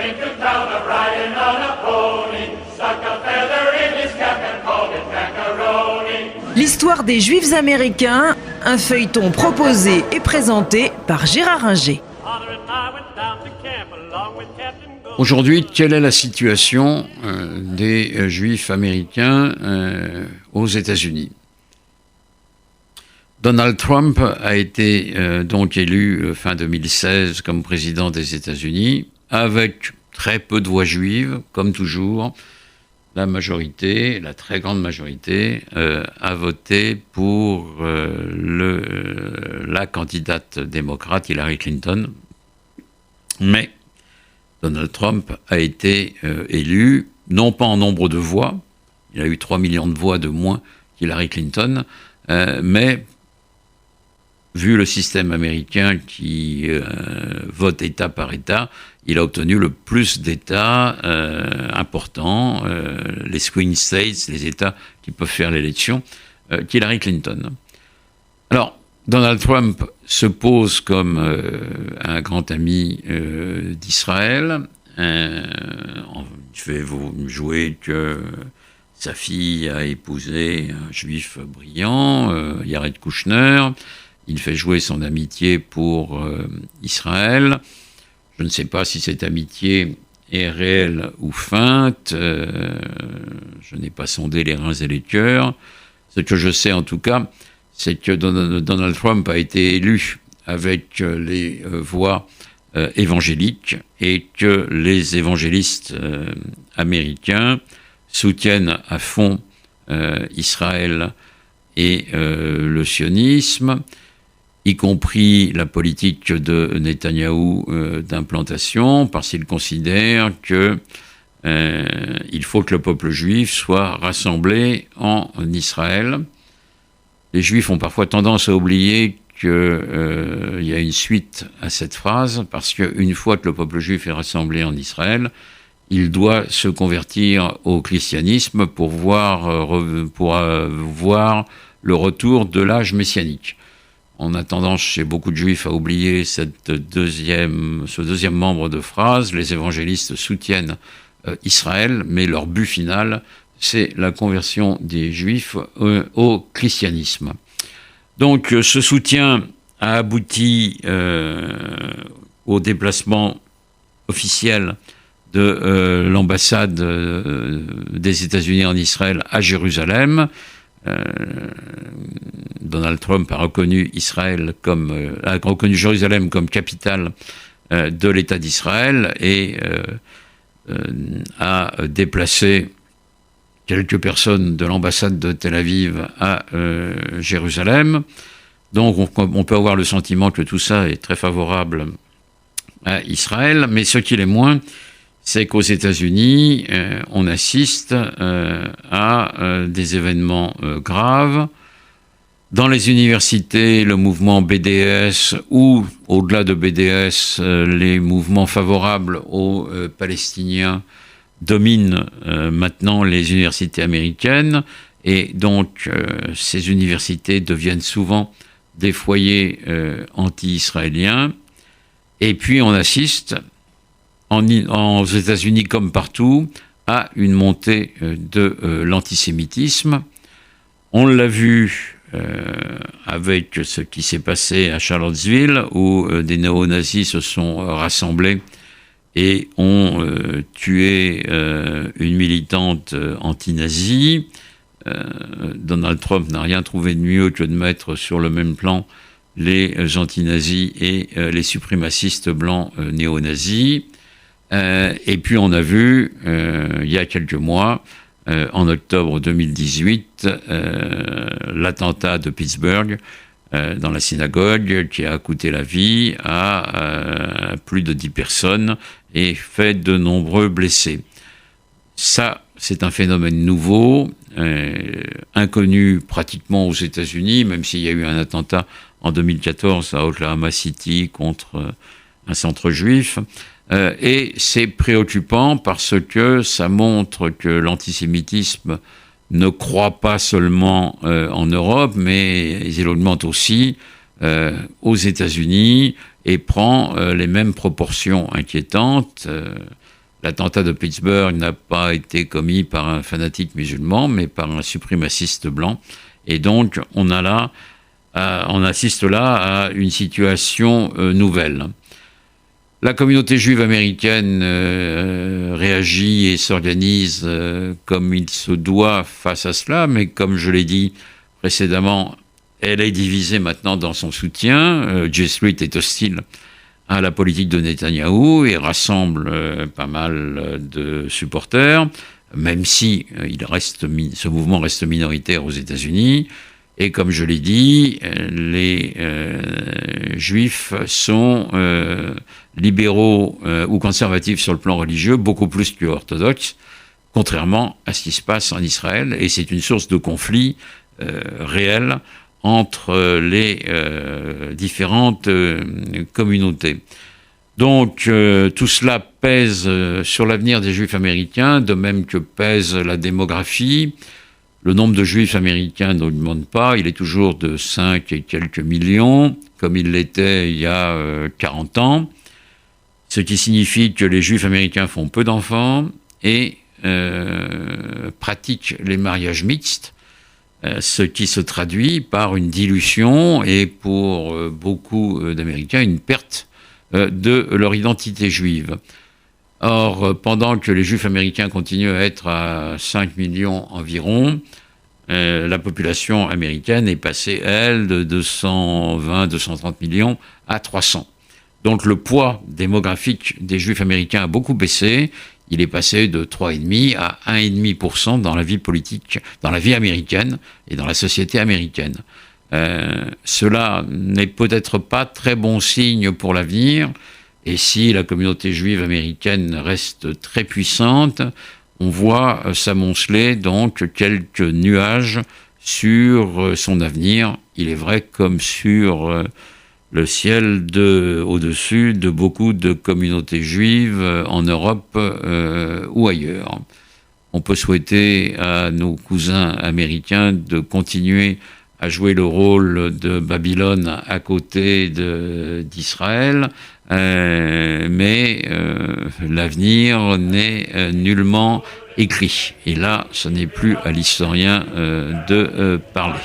came to town a-riding on a pony, stuck a feather in his cap and called it macaroni. L'histoire des Juifs américains, un feuilleton proposé et présenté par Gérard Inger. Aujourd'hui, quelle est la situation des Juifs américains aux États-Unis ? Donald Trump a été donc élu fin 2016 comme président des États-Unis, avec très peu de voix juives, comme toujours. La majorité, la très grande majorité, a voté pour la candidate démocrate Hillary Clinton. Mais Donald Trump a été élu, non pas en nombre de voix, il a eu 3 millions de voix de moins qu'Hillary Clinton, mais vu le système américain qui vote État par État, il a obtenu le plus d'États importants, les swing states, les États qui peuvent faire l'élection, qu'Hillary Clinton. Alors, Donald Trump se pose comme un grand ami d'Israël. Je vais vous jouer que sa fille a épousé un juif brillant, Jared Kushner. Il fait jouer son amitié pour Israël. Je ne sais pas si cette amitié est réelle ou feinte. Je n'ai pas sondé les reins et les cœurs. Ce que je sais en tout cas, c'est que Donald Trump a été élu avec les voix évangéliques et que les évangélistes américains soutiennent à fond Israël et le sionisme, y compris la politique de Netanyahou d'implantation, parce qu'ils considèrent qu'il faut que le peuple juif soit rassemblé en Israël. Les Juifs ont parfois tendance à oublier qu'il y a une suite à cette phrase, parce qu'une fois que le peuple juif est rassemblé en Israël, il doit se convertir au christianisme pour voir le retour de l'âge messianique. On a tendance chez beaucoup de Juifs à oublier ce deuxième membre de phrase. Les évangélistes soutiennent Israël, mais leur but final, c'est la conversion des Juifs au christianisme. Donc ce soutien a abouti au déplacement officiel de l'ambassade des États-Unis en Israël à Jérusalem. Donald Trump a reconnu Jérusalem comme capitale de l'État d'Israël et a déplacé quelques personnes de l'ambassade de Tel Aviv à Jérusalem. Donc on peut avoir le sentiment que tout ça est très favorable à Israël, mais ce qui l'est moins, c'est qu'aux États-Unis, on assiste à des événements graves. Dans les universités, le mouvement BDS ou, au-delà de BDS, les mouvements favorables aux Palestiniens dominent maintenant les universités américaines. Et donc, ces universités deviennent souvent des foyers anti-israéliens. Et puis, on assiste aux États-Unis comme partout, à une montée de l'antisémitisme. On l'a vu avec ce qui s'est passé à Charlottesville, où des néo-nazis se sont rassemblés et ont tué une militante anti-nazie. Donald Trump n'a rien trouvé de mieux que de mettre sur le même plan les anti-nazis et les suprémacistes blancs néo-nazis. Et puis on a vu, il y a quelques mois, en octobre 2018, l'attentat de Pittsburgh dans la synagogue qui a coûté la vie à plus de 10 personnes et fait de nombreux blessés. Ça, c'est un phénomène nouveau, inconnu pratiquement aux États-Unis, même s'il y a eu un attentat en 2014 à Oklahoma City contre un centre juif. Et c'est préoccupant parce que ça montre que l'antisémitisme ne croît pas seulement en Europe, mais il augmente aussi aux États-Unis et prend les mêmes proportions inquiétantes. l'attentat de Pittsburgh n'a pas été commis par un fanatique musulman, mais par un suprémaciste blanc. Et donc, on assiste là à une situation nouvelle. La communauté juive américaine réagit et s'organise comme il se doit face à cela, mais comme je l'ai dit précédemment, elle est divisée maintenant dans son soutien. J Street est hostile à la politique de Netanyahou et rassemble pas mal de supporters, même si ce mouvement reste minoritaire aux États-Unis. Et comme je l'ai dit, les juifs sont libéraux ou conservatifs sur le plan religieux, beaucoup plus que orthodoxes, contrairement à ce qui se passe en Israël. Et c'est une source de conflit réel entre les différentes communautés. Donc tout cela pèse sur l'avenir des juifs américains, de même que pèse la démographie. Le nombre de juifs américains n'augmente pas, il est toujours de 5 et quelques millions, comme il l'était il y a 40 ans, ce qui signifie que les juifs américains font peu d'enfants et pratiquent les mariages mixtes, ce qui se traduit par une dilution et pour beaucoup d'Américains une perte de leur identité juive. Or, pendant que les juifs américains continuent à être à 5 millions environ, la population américaine est passée, elle, de 220-230 millions à 300. Donc le poids démographique des juifs américains a beaucoup baissé. Il est passé de 3,5 à 1,5% dans la vie politique, dans la vie américaine et dans la société américaine. Cela n'est peut-être pas très bon signe pour l'avenir. Et si la communauté juive américaine reste très puissante, on voit s'amonceler donc quelques nuages sur son avenir. Il est vrai comme sur le ciel au-dessus de beaucoup de communautés juives en Europe ou ailleurs. On peut souhaiter à nos cousins américains de continuer à jouer le rôle de Babylone à côté d'Israël, mais l'avenir n'est nullement écrit. Et là, ce n'est plus à l'historien de parler.